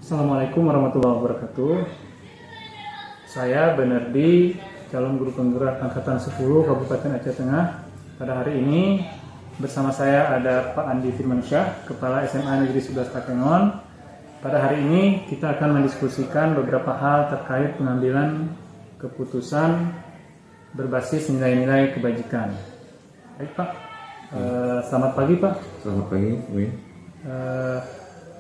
Assalamualaikum warahmatullahi wabarakatuh. Saya Benerdi, calon guru penggerak angkatan 10 Kabupaten Aceh Tengah. Pada hari ini bersama saya ada Pak Andi Firmansyah, Kepala SMA Negeri 11 Takengon. Pada hari ini kita akan mendiskusikan beberapa hal terkait pengambilan keputusan berbasis nilai-nilai kebajikan. Baik Pak, selamat pagi Pak. Selamat pagi, Win.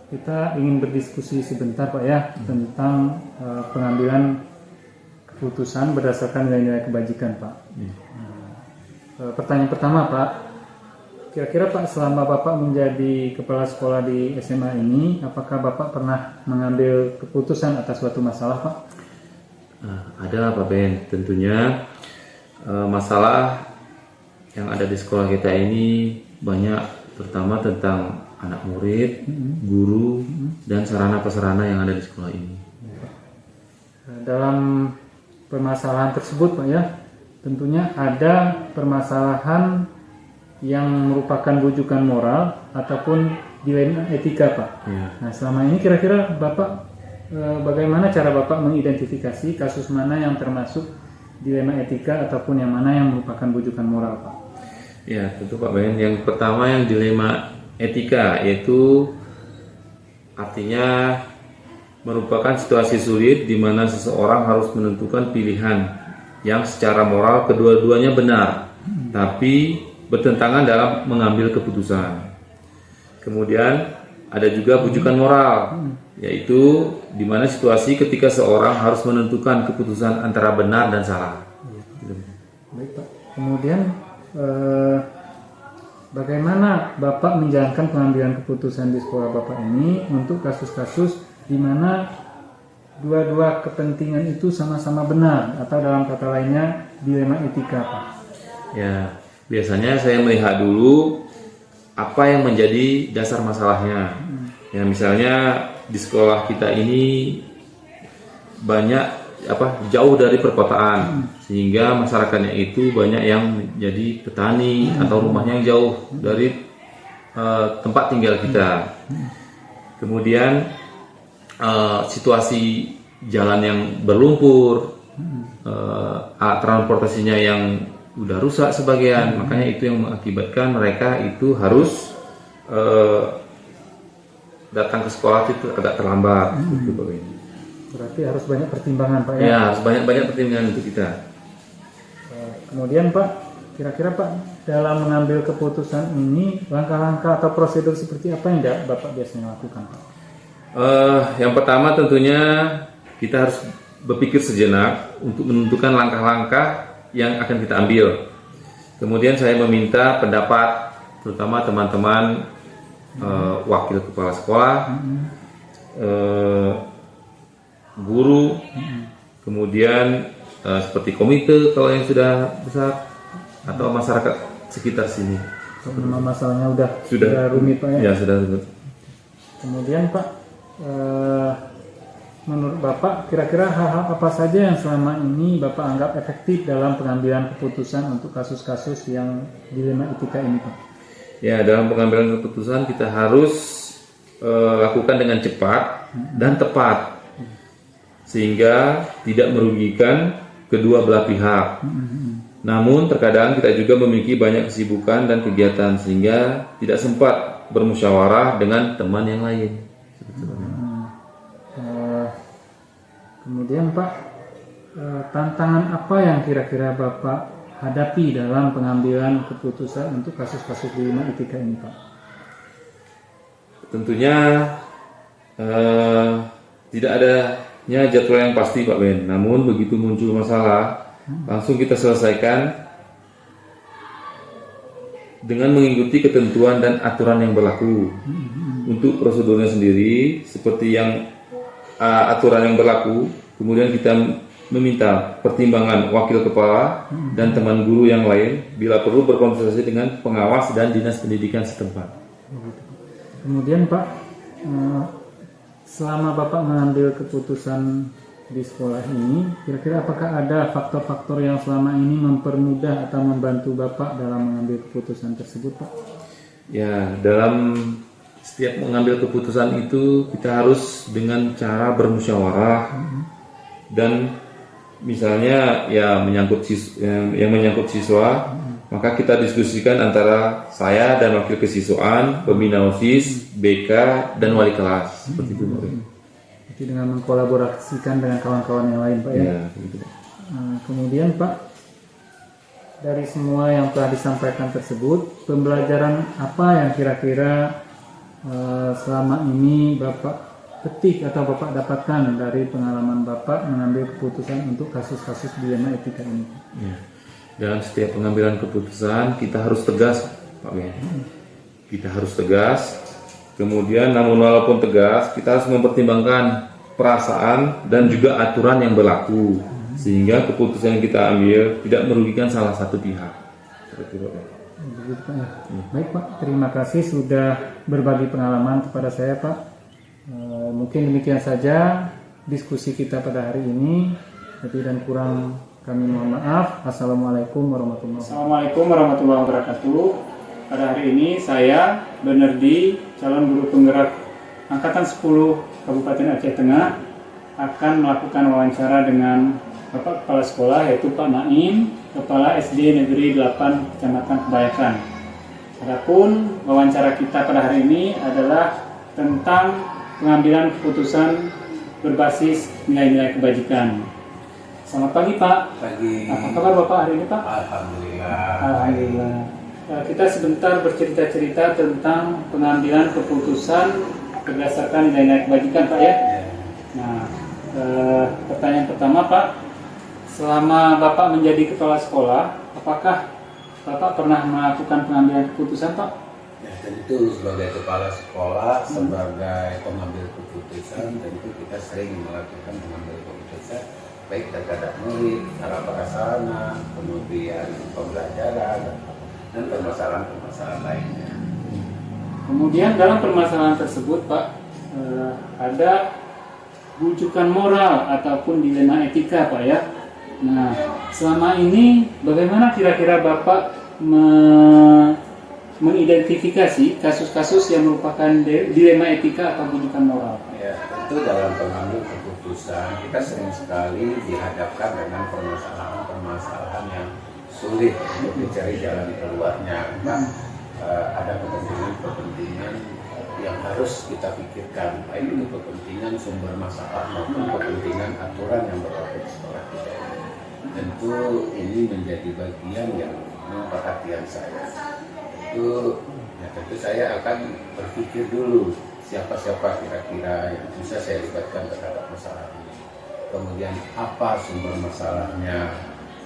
Kita ingin berdiskusi sebentar Pak ya tentang pengambilan keputusan berdasarkan nilai-nilai kebajikan Pak. Pertanyaan pertama Pak, kira-kira Pak selama Bapak menjadi kepala sekolah di SMA ini, apakah Bapak pernah mengambil keputusan atas suatu masalah Pak? Ada Pak Ben, tentunya masalah yang ada di sekolah kita ini banyak, terutama tentang anak murid, guru, dan sarana-prasarana yang ada di sekolah ini. Dalam permasalahan tersebut Pak ya, tentunya ada permasalahan yang merupakan rujukan moral ataupun dilema etika Pak. Ya. Nah selama ini kira-kira Bapak bagaimana cara Bapak mengidentifikasi kasus mana yang termasuk dilema etika ataupun yang mana yang merupakan rujukan moral Pak? Ya, tentu Pak Ben. Yang pertama yang dilema etika, yaitu artinya merupakan situasi sulit di mana seseorang harus menentukan pilihan yang secara moral kedua-duanya benar, tapi bertentangan dalam mengambil keputusan. Kemudian ada juga rujukan moral, yaitu di mana situasi ketika seorang harus menentukan keputusan antara benar dan salah. Baik Pak. Kemudian bagaimana Bapak menjalankan pengambilan keputusan di sekolah Bapak ini untuk kasus-kasus di mana dua-dua kepentingan itu sama-sama benar atau dalam kata lainnya dilema etika Pak? Ya, biasanya saya melihat dulu apa yang menjadi dasar masalahnya. Ya, misalnya di sekolah kita ini banyak jauh dari perkotaan, sehingga masyarakatnya itu banyak yang menjadi petani atau rumahnya yang jauh dari tempat tinggal kita. Kemudian situasi jalan yang berlumpur, alat transportasinya yang udah rusak sebagian, makanya itu yang mengakibatkan mereka itu harus datang ke sekolah itu agak terlambat. Berarti harus banyak pertimbangan Pak ya? Ya, harus banyak pertimbangan untuk kita. Kemudian Pak, kira-kira Pak dalam mengambil keputusan ini langkah-langkah atau prosedur seperti apa yang Bapak biasanya lakukan Pak? Yang pertama tentunya kita harus berpikir sejenak untuk menentukan langkah-langkah yang akan kita ambil. Kemudian saya meminta pendapat terutama teman-teman wakil kepala sekolah, guru, kemudian seperti komite kalau yang sudah besar atau masyarakat sekitar sini. Memang masalahnya sudah rumit Pak ya? Ya, sudah rumit. Kemudian Pak, menurut Bapak kira-kira hal-hal apa saja yang selama ini Bapak anggap efektif dalam pengambilan keputusan untuk kasus-kasus yang dilema etika ini Pak? Ya, dalam pengambilan keputusan kita harus lakukan dengan cepat dan tepat, sehingga tidak merugikan kedua belah pihak. Namun terkadang kita juga memiliki banyak kesibukan dan kegiatan sehingga tidak sempat bermusyawarah dengan teman yang lain. Kemudian Pak, tantangan apa yang kira-kira Bapak hadapi dalam pengambilan keputusan untuk kasus-kasus dilema etika ini Pak? Tentunya tidak adanya jadwal yang pasti Pak Ben. Namun begitu muncul masalah, langsung kita selesaikan dengan mengikuti ketentuan dan aturan yang berlaku. Untuk prosedurnya sendiri seperti yang aturan yang berlaku, kemudian kita meminta pertimbangan wakil kepala dan teman guru yang lain bila perlu berkonsultasi dengan pengawas dan dinas pendidikan setempat. Kemudian Pak, selama Bapak mengambil keputusan di sekolah ini, kira-kira apakah ada faktor-faktor yang selama ini mempermudah atau membantu Bapak dalam mengambil keputusan tersebut Pak? Ya, dalam setiap mengambil keputusan itu kita harus dengan cara bermusyawarah dan misalnya ya yang menyangkut siswa, maka kita diskusikan antara saya dan wakil kesiswaan, pembina OSIS, BK dan wali kelas seperti itu. Jadi dengan mengkolaborasikan dengan kawan-kawan yang lain Pak ya. Ya, begitu. Nah, kemudian Pak, dari semua yang telah disampaikan tersebut, pembelajaran apa yang kira-kira selama ini Bapak petik atau Bapak dapatkan dari pengalaman Bapak mengambil keputusan untuk kasus-kasus dilema etika ini? Ya. Dalam setiap pengambilan keputusan kita harus tegas, Pak Ben. Kita harus tegas. Kemudian, namun walaupun tegas, kita harus mempertimbangkan perasaan dan juga aturan yang berlaku, sehingga keputusan yang kita ambil tidak merugikan salah satu pihak. Seperti itu, Pak. Begitu, Pak, ya. Baik Pak, terima kasih sudah berbagi pengalaman kepada saya Pak. Mungkin demikian saja diskusi kita pada hari ini. Lebih dan kurang kami mohon maaf. Assalamualaikum warahmatullahi wabarakatuh. Pada hari ini saya Benerdi, calon guru penggerak Angkatan 10 Kabupaten Aceh Tengah, akan melakukan wawancara dengan Bapak Kepala Sekolah, yaitu Pak Naim, Kepala SD Negeri 8 Kecamatan Kebayakan. Adapun wawancara kita pada hari ini adalah tentang pengambilan keputusan berbasis nilai-nilai kebajikan. Selamat pagi Pak. Pagi. Apa kabar Bapak hari ini Pak? Alhamdulillah. Alhamdulillah. Kita sebentar bercerita-cerita tentang pengambilan keputusan berdasarkan nilai-nilai kebajikan Pak ya. Nah, pertanyaan pertama Pak, selama Bapak menjadi kepala sekolah, apakah Bapak pernah melakukan pengambilan keputusan Pak? Ya, tentu sebagai kepala sekolah, sebagai pengambil keputusan, tentu kita sering melakukan pengambil keputusan, baik terhadap murid, cara prasarana, kemudian pembelajaran, dan permasalahan-permasalahan lainnya. Kemudian dalam permasalahan tersebut Pak, ada rujukan moral ataupun dilema etika Pak ya. Nah, selama ini bagaimana kira-kira Bapak mengidentifikasi kasus-kasus yang merupakan dilema etika atau rujukan moral? Ya, tentu dalam pengambil keputusan kita sering sekali dihadapkan dengan permasalahan-permasalahan yang sulit untuk dicari jalan keluarnya. Ada kepentingan-kepentingan yang harus kita pikirkan, baik itu kepentingan sumber masalah maupun kepentingan aturan yang berlaku di sekolah kita. Tentu ini menjadi bagian yang perhatian saya. Tentu saya akan berpikir dulu siapa-siapa kira-kira yang bisa saya libatkan terhadap masalah ini. Kemudian apa sumber masalahnya,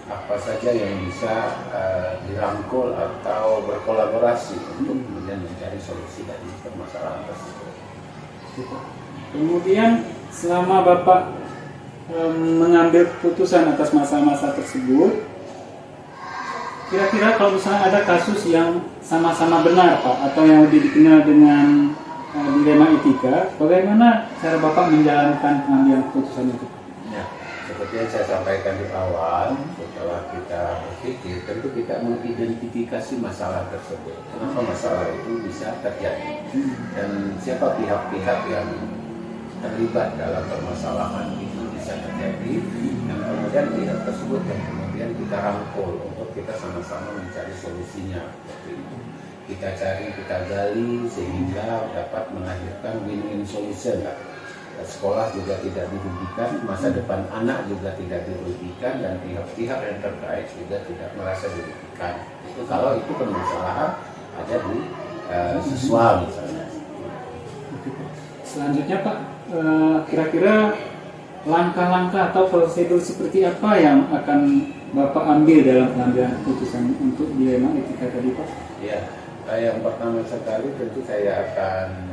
apa saja yang bisa dirangkul atau berkolaborasi untuk kemudian mencari solusi dari permasalahan tersebut. Kemudian selama Bapak mengambil keputusan atas masalah-masalah tersebut, kira-kira kalau misalnya ada kasus yang sama-sama benar Pak, atau yang lebih dikenal dengan dilema etika, bagaimana cara Bapak menjalankan pengambilan keputusan itu? Ya, seperti yang saya sampaikan di awal, setelah kita berpikir, tentu kita mengidentifikasi masalah tersebut. Kenapa masalah itu bisa terjadi? Dan siapa pihak-pihak yang terlibat dalam permasalahan itu bisa terjadi, dan kemudian pihak tersebut yang kemudian kita rangkul untuk kita sama-sama mencari solusinya. Seperti itu. Kita cari, kita gali sehingga dapat melahirkan win-win solution. Sekolah juga tidak dirugikan, masa depan anak juga tidak dirugikan, dan pihak-pihak yang terkait juga tidak merasa dirugikan. Itu kalau itu permasalahan ada di siswa misalnya. Selanjutnya Pak, kira-kira langkah-langkah atau prosedur seperti apa yang akan Bapak ambil dalam pengambilan keputusan untuk dilema etika tadi Pak? Ya, yang pertama sekali tentu saya akan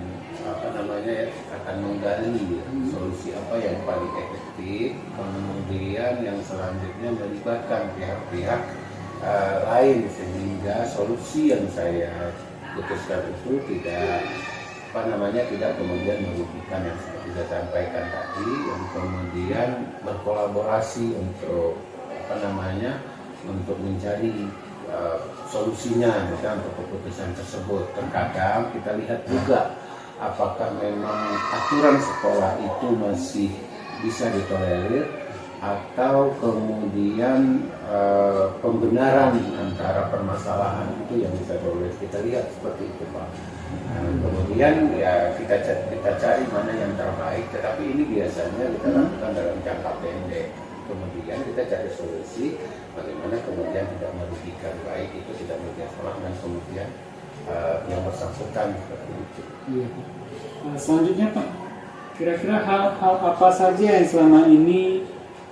akan menggali solusi apa yang paling efektif, kemudian yang selanjutnya melibatkan pihak-pihak lain sehingga solusi yang saya putuskan itu tidak kemudian merugikan, yang seperti saya sampaikan tadi, yang kemudian berkolaborasi untuk untuk mencari solusinya misalnya untuk keputusan tersebut. Terkadang kita lihat juga apakah memang aturan sekolah itu masih bisa ditolerir atau kemudian pembenaran antara permasalahan itu yang bisa ditolerir. Kita lihat seperti itu, Pak. Kemudian ya kita cari mana yang terbaik, tetapi ini biasanya kita lakukan dalam jangka pendek. Kemudian kita cari solusi bagaimana kemudian tidak merugikan, baik itu tidak merugikan sekolah dan kemudian yang bersangkutan seperti itu. Iya. Selanjutnya Pak, kira-kira hal-hal apa saja yang selama ini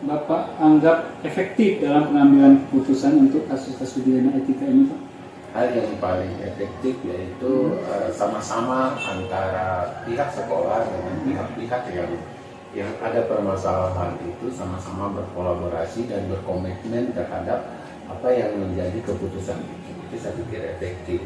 Bapak anggap efektif dalam pengambilan keputusan untuk kasus-kasus dilema etika ini, Pak? Hal yang paling efektif yaitu sama-sama antara pihak sekolah dengan pihak-pihak yang ada permasalahan itu sama-sama berkolaborasi dan berkomitmen terhadap apa yang menjadi keputusan itu saya pikir efektif.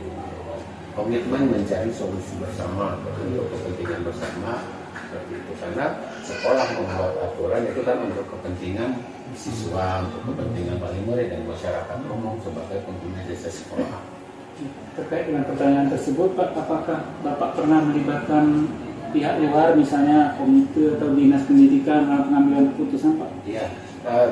Komitmen mencari solusi bersama untuk kepentingan bersama seperti itu, karena sekolah membuat aturan itu kan untuk kepentingan siswa, untuk kepentingan wali murid dan masyarakat umum sebagai pengguna jasa sekolah. Terkait dengan pertanyaan tersebut, Pak, apakah Bapak pernah melibatkan pihak luar, misalnya komite atau dinas pendidikan dalam pengambilan keputusan, Pak? Iya,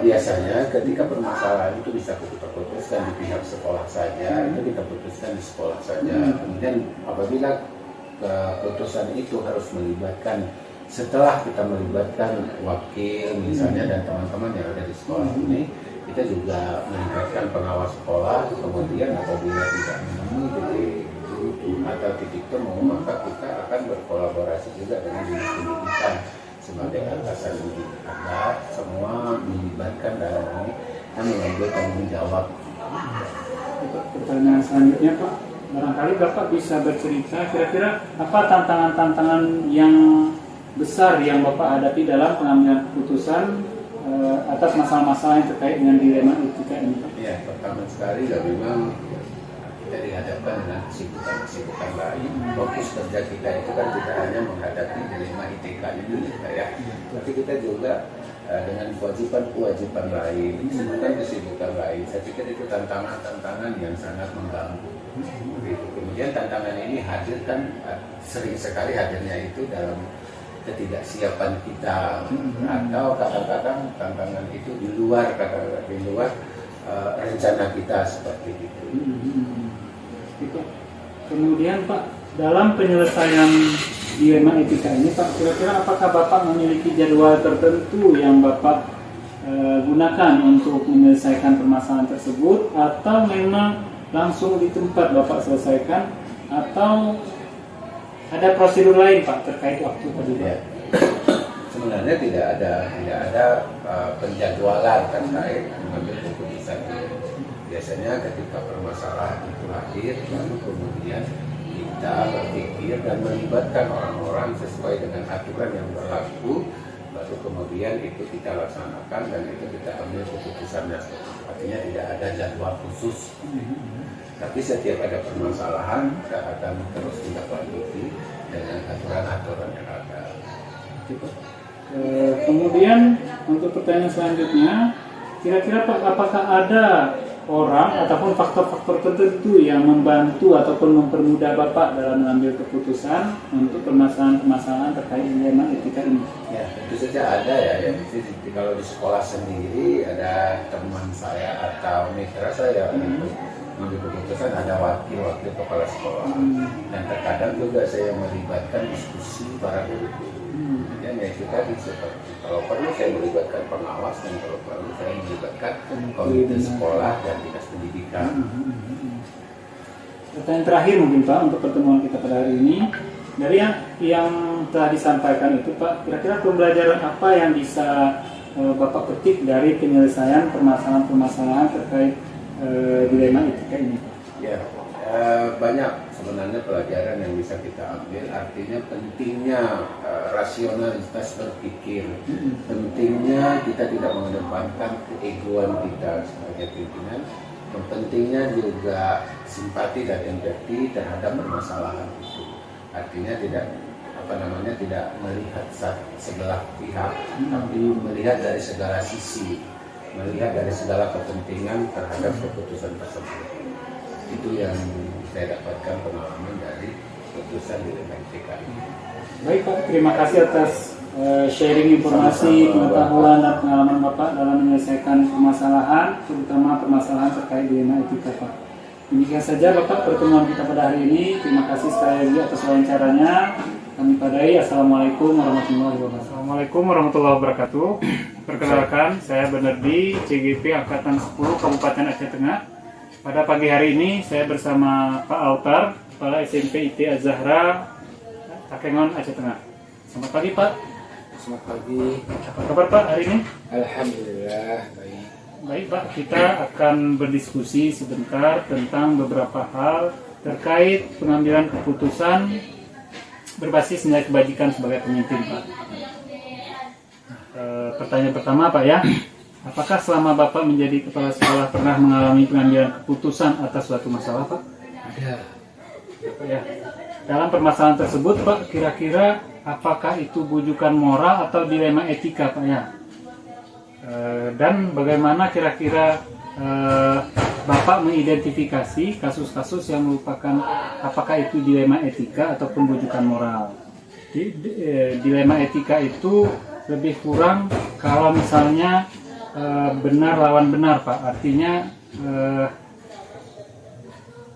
biasanya ketika permasalahan itu bisa kita putuskan di pihak sekolah saja, itu kita putuskan di sekolah saja. Kemudian apabila keputusan itu harus melibatkan, setelah kita melibatkan wakil misalnya dan teman-teman yang ada di sekolah ini, kita juga melibatkan pengawas sekolah. Kemudian apabila tidak menemui titik atau titik temu, maka kita akan berkolaborasi juga dengan dinas pendidikan sebagai atasan didik agar semua dilibatkan dalam ini dan mengambil tanggung jawab. Pertanyaan selanjutnya, Pak, barangkali Bapak bisa bercerita kira-kira apa tantangan-tantangan yang besar yang Bapak hadapi dalam pengambilan keputusan atas masalah-masalah yang terkait dengan dilema etika ini, Pak? Ya, pertama sekali ya memang kita dihadapkan dengan kesibukan lain. Fokus kerja kita itu kan tidak hanya menghadapi dilema etika ini ya, tapi kita juga dengan kewajiban lain, kesibukan lain. Saya pikir itu tantangan yang sangat mengganggu. Begitu. Kemudian tantangan ini hadir kan sering sekali hadirnya itu dalam ketidaksiapan kita, atau kadang-kadang tantangan itu di luar rencana kita seperti itu. Kemudian Pak, dalam penyelesaian dilema etika ini, Pak, kira-kira apakah Bapak memiliki jadwal tertentu yang Bapak gunakan untuk menyelesaikan permasalahan tersebut, atau memang langsung di tempat Bapak selesaikan, atau ada prosedur lain, Pak, terkait waktu tadi, Pak? Ya. Sebenarnya tidak ada penjadwalan terkait mengambil keputusan ini. Biasanya ketika permasalahan itu hadir, lalu kemudian kita berpikir dan melibatkan orang-orang sesuai dengan aturan yang berlaku, lalu kemudian itu kita laksanakan dan itu kita ambil keputusannya. Artinya tidak ada jadwal khusus. Tapi setiap ada permasalahan, kita akan terus tindak-lanjuti dengan aturan-aturan yang ada. Kemudian untuk pertanyaan selanjutnya, kira-kira Pak, apakah ada orang ataupun faktor-faktor tertentu yang membantu ataupun mempermudah Bapak dalam mengambil keputusan untuk permasalahan-permasalahan terkait dilema etika ini? Ya, tentu saja ada ya. Kalau di sekolah sendiri ada teman saya atau mitra saya untuk mengambil keputusan, ada wakil kepala sekolah, dan terkadang juga saya melibatkan diskusi para guru. Dan ya kita seperti kalau perlu saya melibatkan pengawas, dan kalau perlu saya melibatkan komite sekolah dan dinas pendidikan. Pertanyaan terakhir mungkin Pak untuk pertemuan kita pada hari ini, dari yang telah disampaikan itu Pak, kira-kira pembelajaran apa yang bisa Bapak petik dari penyelesaian permasalahan-permasalahan terkait dilema etika ini? Ya, banyak sebenarnya pelajaran yang bisa kita ambil. Artinya pentingnya rasionalitas berpikir, pentingnya kita tidak mengedepankan keegoan kita sebagai pimpinan, dan pentingnya juga simpati dan empati terhadap permasalahan itu. Artinya tidak melihat sebelah pihak, tapi melihat dari segala sisi, melihat dari segala kepentingan terhadap keputusan tersebut. Itu yang saya dapatkan pengalaman dari putusan dilema etika. Baik Pak, terima kasih atas sharing informasi, pengetahuan dan pengalaman Bapak dalam menyelesaikan permasalahan, terutama permasalahan terkait dilema etika Pak. Demikian saja Bapak pertemuan kita pada hari ini. Terima kasih sekali lagi atas wawancaranya. Kami padai. Assalamualaikum warahmatullahi wabarakatuh. Assalamualaikum warahmatullahi wabarakatuh. Perkenalkan, saya Benerdi, CGP Angkatan 10 Kabupaten Aceh Tengah. Pada pagi hari ini saya bersama Pak Autar, Kepala SMP IT Az-Zahra, Takengon, Aceh Tengah. Selamat pagi Pak. Selamat pagi. Apa kabar Pak hari ini? Alhamdulillah baik. Baik Pak, kita akan berdiskusi sebentar tentang beberapa hal terkait pengambilan keputusan berbasis nilai kebajikan sebagai pemimpin Pak. Pertanyaan pertama Pak ya, apakah selama Bapak menjadi kepala sekolah pernah mengalami pengambilan keputusan atas suatu masalah Pak? Ada. Ya. Dalam permasalahan tersebut Pak, kira-kira apakah itu bujukan moral atau dilema etika Pak ya? Dan bagaimana kira-kira Bapak mengidentifikasi kasus-kasus yang merupakan apakah itu dilema etika ataupun bujukan moral? Dilema etika itu lebih kurang kalau misalnya benar lawan benar Pak, artinya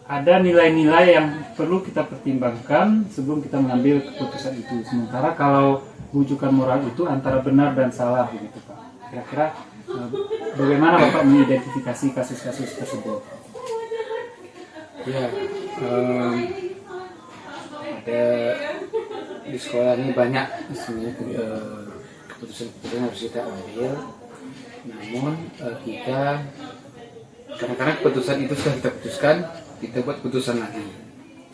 ada nilai-nilai yang perlu kita pertimbangkan sebelum kita mengambil keputusan itu. Sementara kalau bujukan moral itu antara benar dan salah begitu Pak. Kira-kira bagaimana Bapak mengidentifikasi kasus-kasus tersebut? Ya, ada di sekolah ini banyak sebenarnya keputusan-keputusan yang harus kita ambil. Namun kita kadang-kadang keputusan itu sudah kita putuskan, kita buat keputusan lagi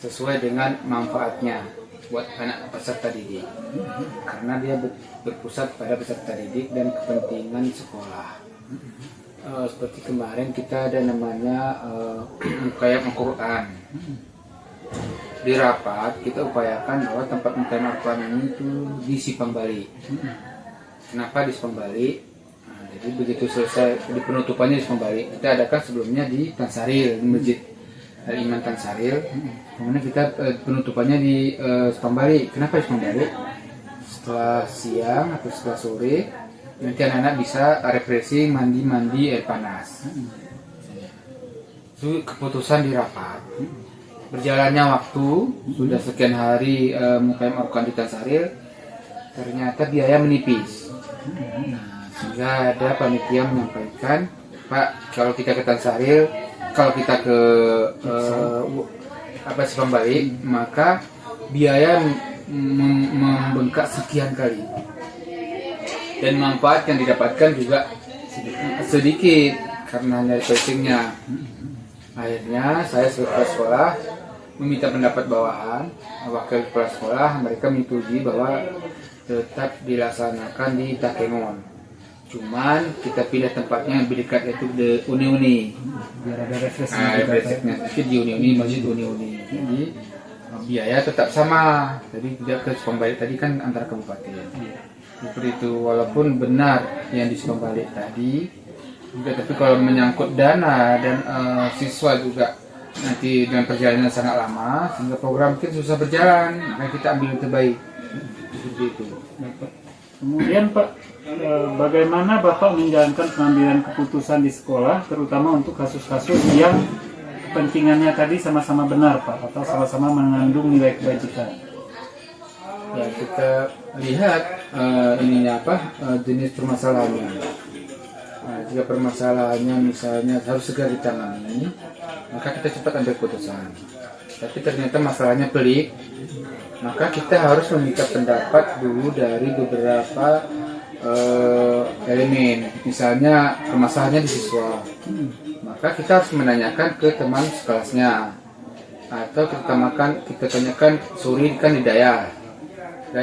sesuai dengan manfaatnya buat anak peserta didik, karena dia berpusat pada peserta didik dan kepentingan sekolah. Seperti kemarin kita ada namanya kayak Al-Quran. Di rapat kita upayakan bahwa tempat mukayam Al-Quran ini itu di Simpang Bali. Kenapa di Simpang Bali? Nah, jadi begitu selesai di penutupannya di Simpang Bali, kita adakan sebelumnya di Tansaril, di Masjid Al-Iman Tansaril. Kemudian kita penutupannya di Simpang Bali. Kenapa di Simpang Bali? Setelah siang atau setelah sore nanti anak-anak bisa refreshing, mandi air panas. Itu keputusan di rapat. Berjalannya waktu sudah sekian hari mukayam Al-Quran di Tansaril, ternyata biaya menipis. Sehingga ada panitia menyampaikan, Pak, kalau kita ke Tansaril, kalau kita ke Simpang Bali, maka biaya membengkak sekian kali dan manfaat yang didapatkan juga sedikit karena nilai pricingnya. Akhirnya saya sebagai kepala sekolah meminta pendapat bawahan, wakil kepala sekolah, mereka menyetujui bahwa tetap dilaksanakan di Takengon. Cuman kita pilih tempatnya yang lebih dekat, yaitu di Uni-Uni. Biar ada refleksinya sedikit di Uni-Uni, Masjid Uni-Uni. Jadi biaya tetap sama. Jadi tidak ke Simpang Bali tadi kan antara kabupaten. Seperti itu, walaupun benar yang di Simpang Bali tadi juga, tapi kalau menyangkut dana dan siswa juga nanti dengan perjalanan sangat lama sehingga program kita susah berjalan, maka kita ambil yang terbaik. Seperti itu. Kemudian Pak, bagaimana Bapak menjalankan pengambilan keputusan di sekolah, terutama untuk kasus-kasus yang kepentingannya tadi sama-sama benar Pak, atau sama-sama mengandung nilai kebajikan? Ya, kita lihat jenis permasalahannya. Nah, jika permasalahannya misalnya harus segera ditangani, maka kita cepat ambil keputusan. Tapi ternyata masalahnya pelik, maka kita harus meminta pendapat dulu dari beberapa elemen. Misalnya permasalahannya di siswa, maka kita harus menanyakan ke teman sekelasnya, atau kita tanyakan suri kan di Daya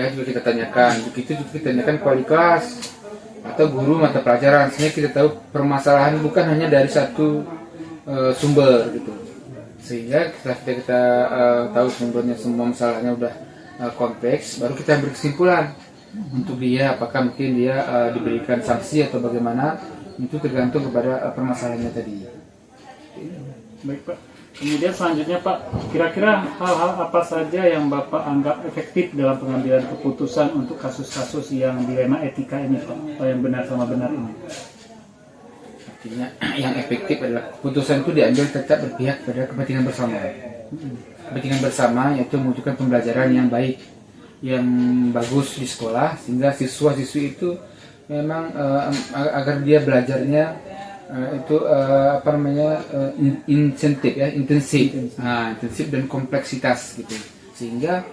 juga kita tanyakan, begitu juga kita tanyakan wali kelas atau guru mata pelajaran, sehingga kita tahu permasalahan bukan hanya dari satu sumber gitu. Sehingga setelah kita tahu sumbernya, semua masalahnya udah kompleks, baru kita ambil kesimpulan untuk dia, apakah mungkin dia diberikan sanksi atau bagaimana, itu tergantung kepada permasalahannya tadi. Baik Pak, Kemudian selanjutnya Pak, kira-kira hal-hal apa saja yang Bapak anggap efektif dalam pengambilan keputusan untuk kasus-kasus yang dilema etika ini Pak, atau yang benar sama benar ini? Artinya yang efektif adalah keputusan itu diambil tetap berpihak pada kepentingan bersama. Kepentingan bersama yaitu mewujudkan pembelajaran yang baik, yang bagus di sekolah, sehingga siswa-siswi itu memang agar dia belajarnya insentif ya, intensif dan kompleksitas gitu, sehingga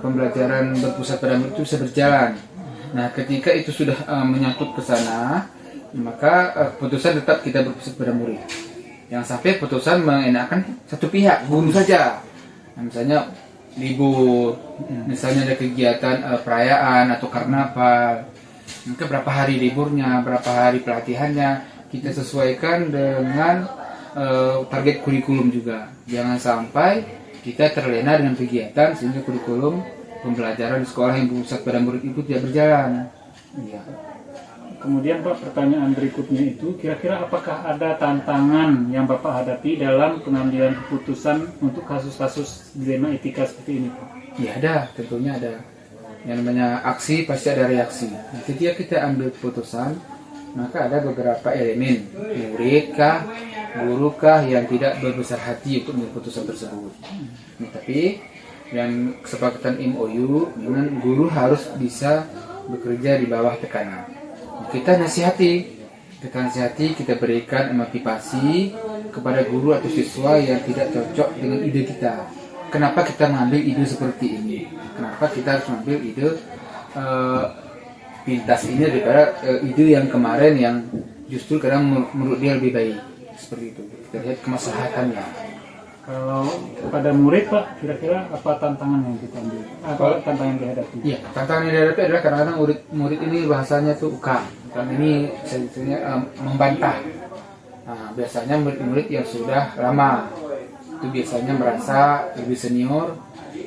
pembelajaran berpusat pada murid itu bisa berjalan. Nah, ketika itu sudah menyangkut ke sana, maka keputusan tetap kita berpusat pada murid. Yang sampai keputusan mengenakan satu pihak, guru saja. Nah, misalnya libur, misalnya ada kegiatan perayaan atau karnaval, maka berapa hari liburnya, berapa hari pelatihannya, kita sesuaikan dengan target kurikulum juga. Jangan sampai kita terlena dengan kegiatan sehingga kurikulum pembelajaran di sekolah yang berpusat pada murid itu tidak berjalan. Ya. Kemudian Pak, pertanyaan berikutnya itu, kira-kira apakah ada tantangan yang Bapak hadapi dalam pengambilan keputusan untuk kasus-kasus dilema etika seperti ini Pak? Ya ada, tentunya ada. Yang namanya aksi pasti ada reaksi. Nah, ketika kita ambil keputusan, maka ada beberapa elemen, murid kah, guru kah yang tidak berbesar hati untuk mengambil keputusan tersebut. Nah, tapi dan kesepakatan MOU, dengan guru harus bisa bekerja di bawah tekanan. Kita nasihati, kita berikan motivasi kepada guru atau siswa yang tidak cocok dengan ide kita. Kenapa kita mengambil ide seperti ini? Kenapa kita harus mengambil ide pintas ini daripada ide yang kemarin yang justru kadang menurut dia lebih baik? Seperti itu. Kita lihat kemaslahatannya. Kalau pada murid Pak, kira-kira apa tantangan yang kita ambil? Apa tantangan yang dihadapi? Iya, tantangan yang dihadapi adalah kadang-kadang murid ini bahasanya tuh ukang. Dan ini sebetulnya membantah. Nah, biasanya murid-murid yang sudah lama itu biasanya merasa lebih senior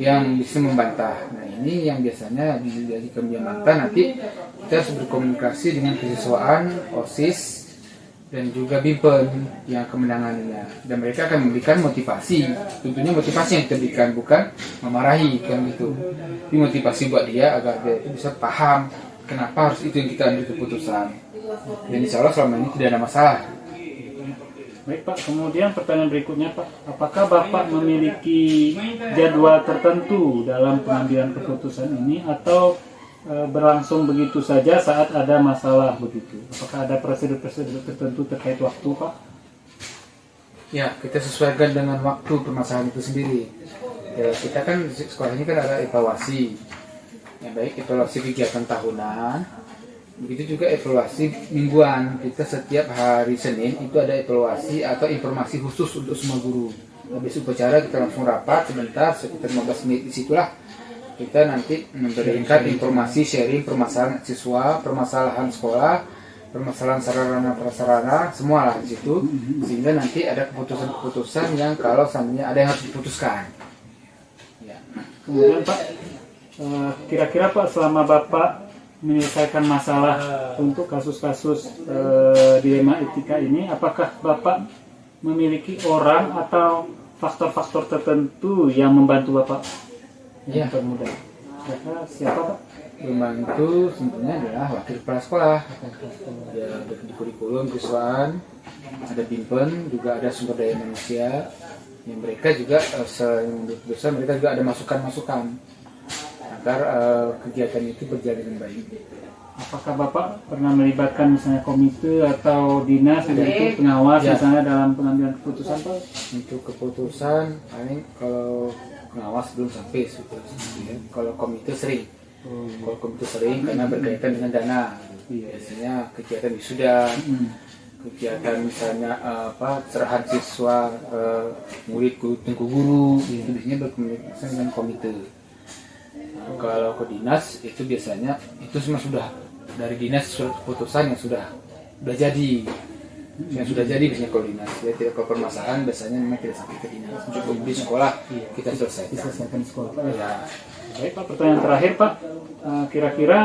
yang bisa membantah. Nah, ini yang biasanya dijadikan dia membantah. Nanti kita harus berkomunikasi dengan kesiswaan, OSIS, dan juga BIMPEN yang kemenangannya, dan mereka akan memberikan motivasi. Tentunya motivasi yang kita berikan, bukan memarahi kan gitu. Ini motivasi buat dia agar dia itu bisa paham kenapa harus itu yang kita ambil keputusan. Dan insya Allah selama ini tidak ada masalah. Baik Pak, kemudian pertanyaan berikutnya Pak, apakah Bapak memiliki jadwal tertentu dalam pengambilan keputusan ini atau berlangsung begitu saja saat ada masalah begitu? Apakah ada prosedur-prosedur tertentu terkait waktu Pak? Ya, kita sesuaikan dengan waktu permasalahan itu sendiri. Ya, kita kan di sekolah ini kan ada evaluasi. Ya, baik evaluasi kegiatan tahunan, begitu juga evaluasi mingguan. Kita setiap hari Senin itu ada evaluasi atau informasi khusus untuk semua guru. Habis upacara kita langsung rapat sebentar, sekitar 15 menit, disitulah kita nanti memberikan informasi, sharing permasalahan siswa, permasalahan sekolah, permasalahan sarana prasarana, semua lah di situ, sehingga nanti ada keputusan-keputusan yang kalau seandainya ada yang harus diputuskan. Ya. Kemudian Pak, kira-kira Pak selama Bapak menyelesaikan masalah untuk kasus-kasus dilema etika ini, apakah Bapak memiliki orang atau faktor-faktor tertentu yang membantu Bapak? Ya, mudah. Siapa Pak? Membantu tentunya adalah wakil kepala sekolah. Ya, di kurikulum siswaan, ada BIMPEN, juga ada sumber daya manusia. Yang mereka juga selain keputusan, mereka juga ada masukan-masukan agar kegiatan itu berjalan dengan baik. Apakah Bapak pernah melibatkan misalnya komite atau dinas untuk pengawas ya, misalnya dalam pengambilan keputusan Pak? Untuk keputusan paling kalau pengawas belum sampai ya. Kalau komite sering. Kalau komite sering karena berkaitan dengan dana. Biasanya kegiatan wisuda, kegiatan misalnya cerahan siswa, murid tengku guru, itu biasanya berkomunikasi dengan komite. Kalau ke dinas itu biasanya itu semua sudah dari dinas surat keputusan yang sudah jadi. Yang sudah jadi biasanya kalau dinas, ya tidak ke permasalahan biasanya memang tidak sampai ke dinas, cukup di sekolah kita selesaikan di sekolah Pak. ya. Baik Pak, pertanyaan terakhir Pak, kira-kira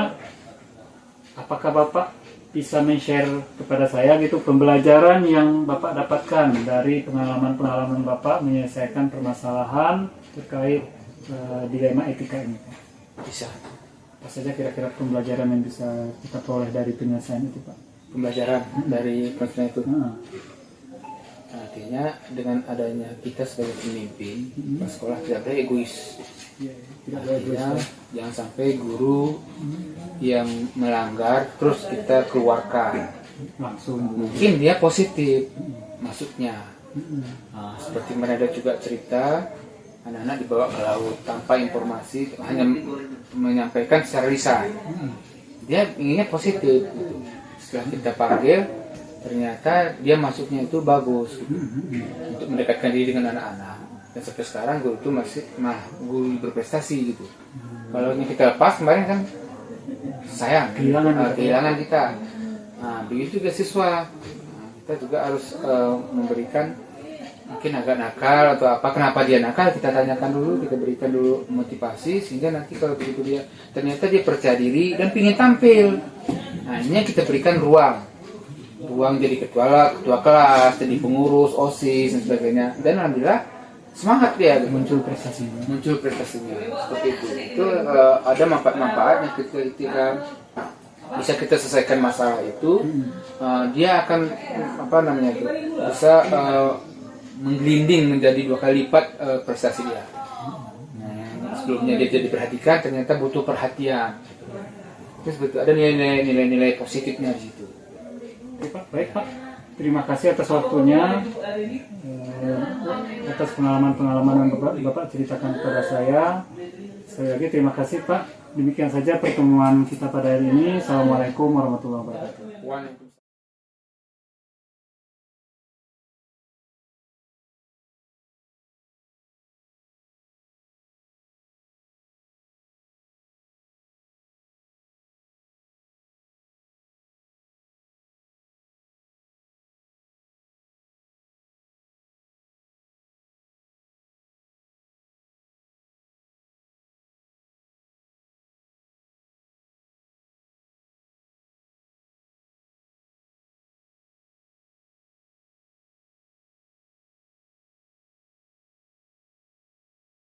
apakah Bapak bisa men-share kepada saya gitu pembelajaran yang Bapak dapatkan dari pengalaman-pengalaman Bapak menyelesaikan permasalahan terkait dilema etika ini, Pak? Bisa. Apa saja kira-kira pembelajaran yang bisa kita peroleh dari penyelesaian itu, Pak? Pembelajaran dari konflik itu. Nah, Artinya dengan adanya kita sebagai pemimpin, sekolah tidak boleh egois. ya, tidak boleh egois, Artinya Pak. jangan sampai guru yang melanggar terus kita keluarkan. Langsung. Mungkin dia positif maksudnya. Nah, seperti mereka juga cerita anak-anak dibawa ke laut tanpa informasi, hanya menyampaikan secara lisan. Dia inginnya positif. Gitu. Setelah kita panggil, ternyata dia masuknya itu bagus gitu. Untuk mendekatkan diri dengan anak-anak. Dan sampai sekarang guru itu masih guru berprestasi gitu. Kalau ini kita lepas kemarin kan sayang, kehilangan kita. Nah, begitu juga siswa. Nah, kita juga harus memberikan mungkin agak nakal atau apa, kenapa dia nakal kita tanyakan dulu, kita berikan dulu motivasi sehingga nanti kalau begitu dia ternyata dia percaya diri dan ingin tampil, nah ini kita berikan ruang jadi ketua kelas, jadi pengurus, OSIS dan sebagainya, dan alhamdulillah semangat dia Muncul prestasinya. seperti itu ada manfaat-manfaatnya ketika bisa kita selesaikan masalah itu, dia akan bisa menggelinding menjadi 2 kali lipat prestasi dia. Nah, sebelumnya dia jadi perhatikan, ternyata butuh perhatian. Terus betul ada nilai-nilai positifnya di situ. Oke, Pak. Baik, Pak. Terima kasih atas waktunya, atas pengalaman-pengalaman yang Bapak ceritakan kepada saya. Sekali lagi terima kasih, Pak. Demikian saja pertemuan kita pada hari ini. Assalamualaikum warahmatullahi wabarakatuh.